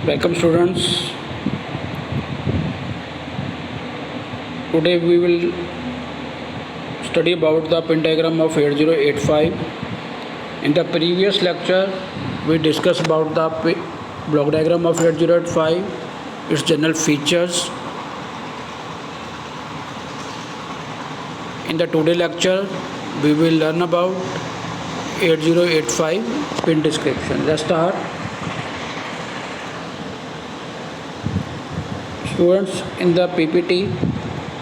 Welcome students. Today we will study about the pin diagram of 8085. In the previous lecture we discussed about the block diagram of 8085, its general features. In the today lecture we will learn about 8085 pin description. Let's start. Students, in the PPT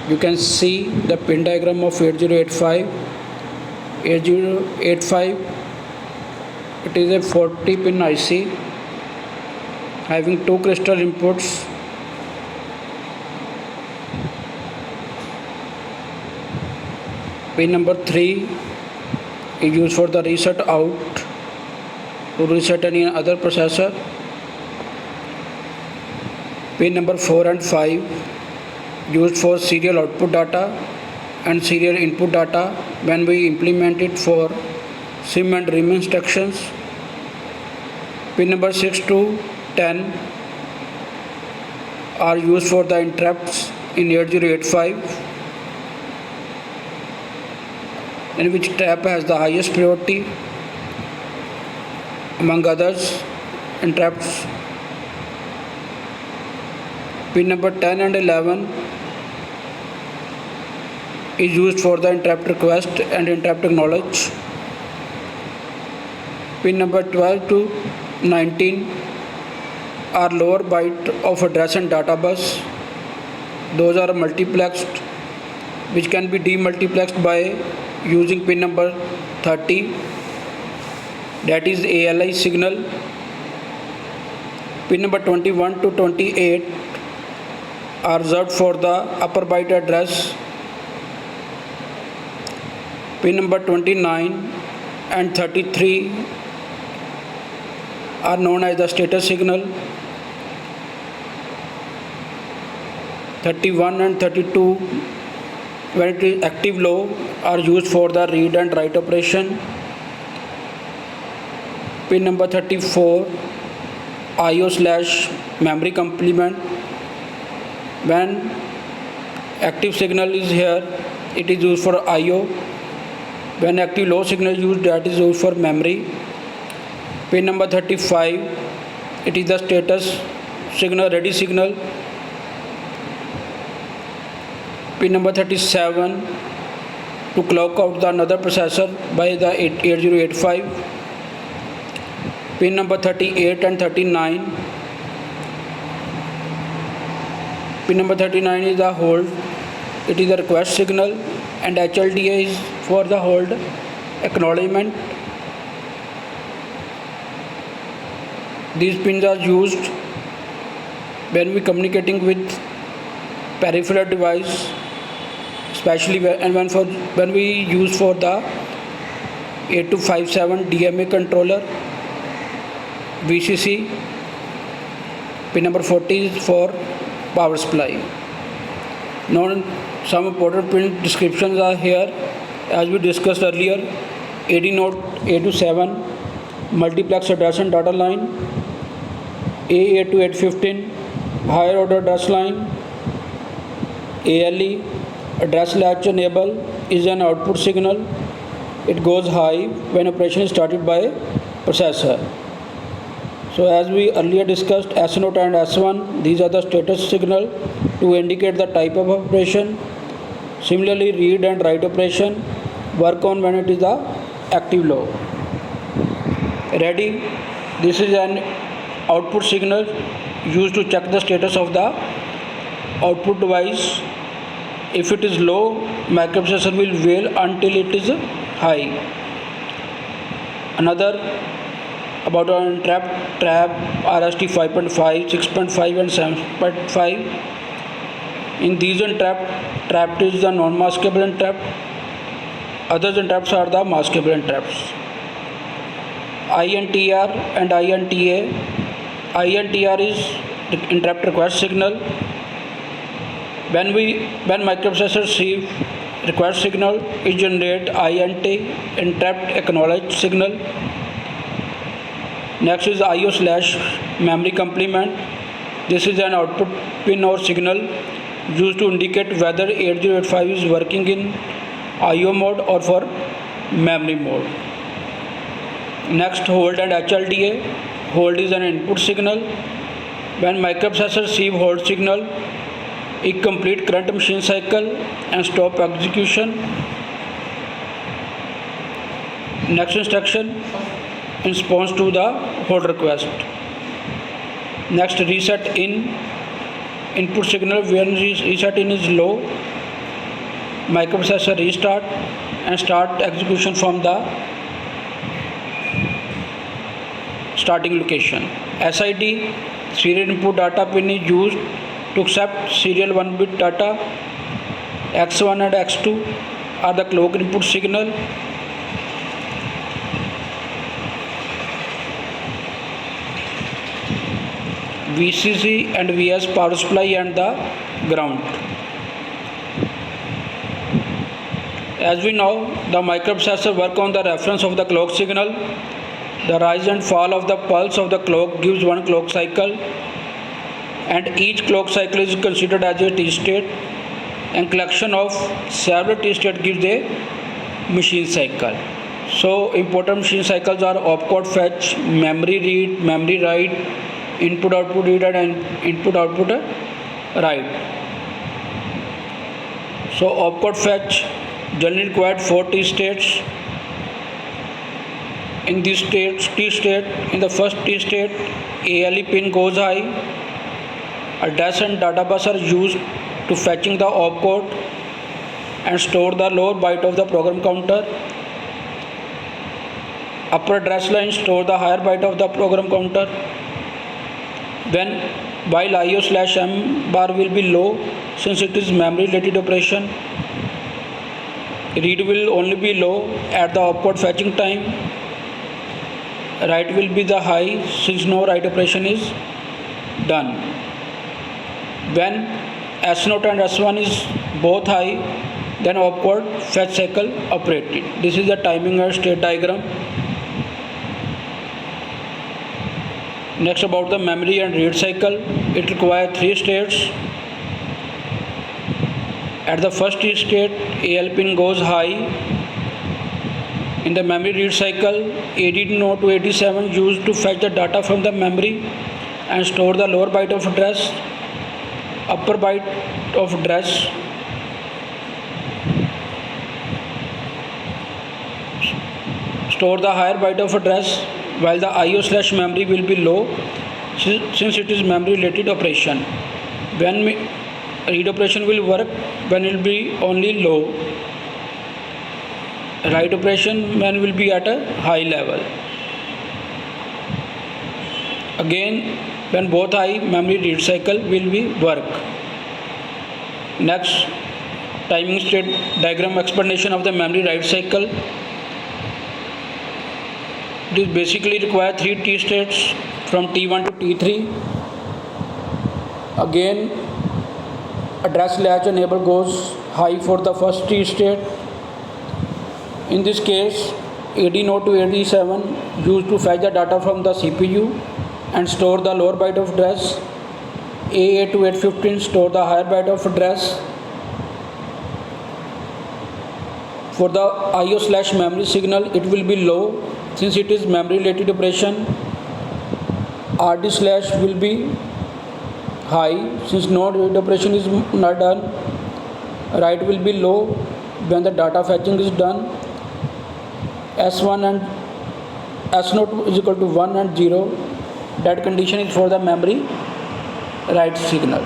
you can see the pin diagram of 8085. 8085, it is a 40 pin IC having two crystal inputs. Pin number 3 is used for the reset out to reset any other processor. Pin number 4 and 5 used for serial output data and serial input data when we implement it for SIM and RIM instructions. Pin number 6 to 10 are used for the interrupts in 8085, in which interrupt has the highest priority among others interrupts. Pin number 10 and 11 is used for the interrupt request and interrupt acknowledge. Pin number 12 to 19 are lower byte of address and data bus. Those are multiplexed, which can be demultiplexed by using pin number 30, that is ALI signal. Pin number 21 to 28 are reserved for the upper byte address. Pin number 29 and 33 are known as the status signal. 31 and 32, when it is active low, are used for the read and write operation. Pin number 34, IO/memory complement. When active signal is here, it is used for IO. When active low signal is used, that is used for memory. Pin number 35, it is the status signal, ready signal. Pin number 37, to clock out the another processor by the 8085. Pin number 38 and 39. Pin number 39 is the hold. It is the request signal, and HLDA is for the hold acknowledgement. These pins are used when we communicating with peripheral device, especially when we use for the 8257 DMA controller, VCC. Pin number 40 is for power supply. Now some important pin descriptions are here. As we discussed earlier, AD node A to 7 multiplex address and data line, A8 to 815 higher order address line. ALE, address latch enable, is an output signal. It goes high when operation is started by processor. So as we earlier discussed, S0 and S1, these are the status signal to indicate the type of operation. Similarly, read and write operation work on when it is the active low. Ready, this is an output signal used to check the status of the output device. If it is low, microprocessor will wait until it is high. Another about our interrupt trap RST 5.5, 6.5 and 7.5. In these interrupt is the non-maskable interrupt. Other interrupts are the maskable interrupts. INTR and INTA. INTR is interrupt request signal. When microprocessor receive request signal, it generate INT, interrupt acknowledge signal. Next is IO slash memory complement. This is an output pin or signal used to indicate whether 8085 is working in IO mode or for memory mode. Next, hold and HLDA. Hold is an input signal. When microprocessor receive hold signal, it complete current machine cycle and stop execution. Next instruction in response to the hold request. Next, reset in. Input signal when reset in is low, microprocessor restart and start execution from the starting location. SID, serial input data pin, is used to accept serial 1-bit data. X1 and X2 are the clock input signal. VCC and VS power supply and the ground. As we know, the microprocessor work on the reference of the clock signal. The rise and fall of the pulse of the clock gives one clock cycle, and each clock cycle is considered as a T-state, and collection of several T-state gives a machine cycle. So important machine cycles are opcode fetch, memory read, memory write, input output read and input output write. So opcode fetch generally required 4 T-states. In this T-state, in the first T-state, ALE pin goes high. Address and data bus are used to fetching the opcode and store the lower byte of the program counter. Upper address line store the higher byte of the program counter. While IO slash M bar will be low, since it is memory related operation, read will only be low at the opcode fetching time. Write will be the high since no write operation is done. When S0 and S1 is both high, then opcode fetch cycle operated. This is the timing and state diagram. Next, about the memory and read cycle. It requires 3 states. At the first state, AL pin goes high. In the memory read cycle, 80 to 87 used to fetch the data from the memory and store the lower byte of address. Upper byte of address store the higher byte of address, while the IO slash memory will be low since it is memory related operation. When read operation will work when it will be only low. Write operation when will be at a high level. Again, when both high, memory read cycle will be work. Next, timing state diagram explanation of the memory write cycle. It is basically require 3 T states from T1 to T3. Again, address latch enable goes high for the first T state. In this case, 80 to 87 used to fetch the data from the CPU and store the lower byte of address. A8 to 815 store the higher byte of address. For the IO slash memory signal, it will be low since it is memory related operation. RD slash will be high since no read operation is not done. Write will be low when the data fetching is done. S1 and S0 is equal to 1 and 0. That condition is for the memory write signal.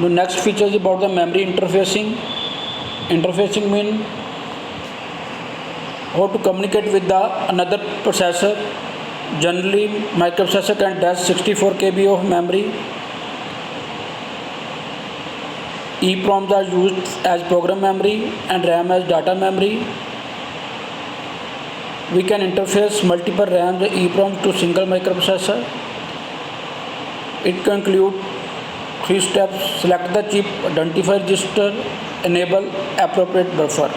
The next feature is about the memory interfacing. Interfacing means how to communicate with the another processor. Generally, microprocessor can dash 64 KB of memory. EEPROMs are used as program memory and RAM as data memory. We can interface multiple RAM and EEPROM to single microprocessor. It can include 3 steps: select the chip, identify register, enable appropriate buffer.